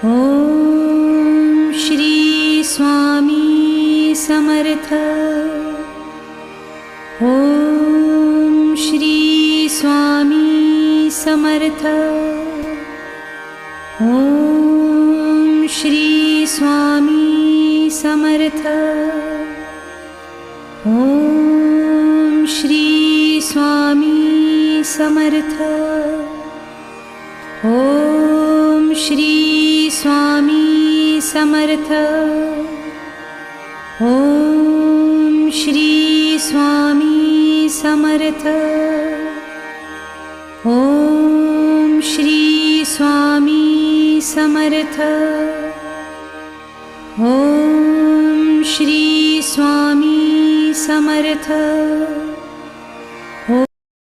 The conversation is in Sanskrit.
ॐ श्री स्वामी समर्थ। ॐ श्री स्वामी समर्थ। ॐ श्री स्वामी समर्थ। ॐ श्री स्वामी समर्थ। ॐ श्री स्वामी समर्थ। ॐ श्री स्वामी समर्थ। ॐ श्री स्वामी समर्थ। ॐ श्री स्वामी समर्थ।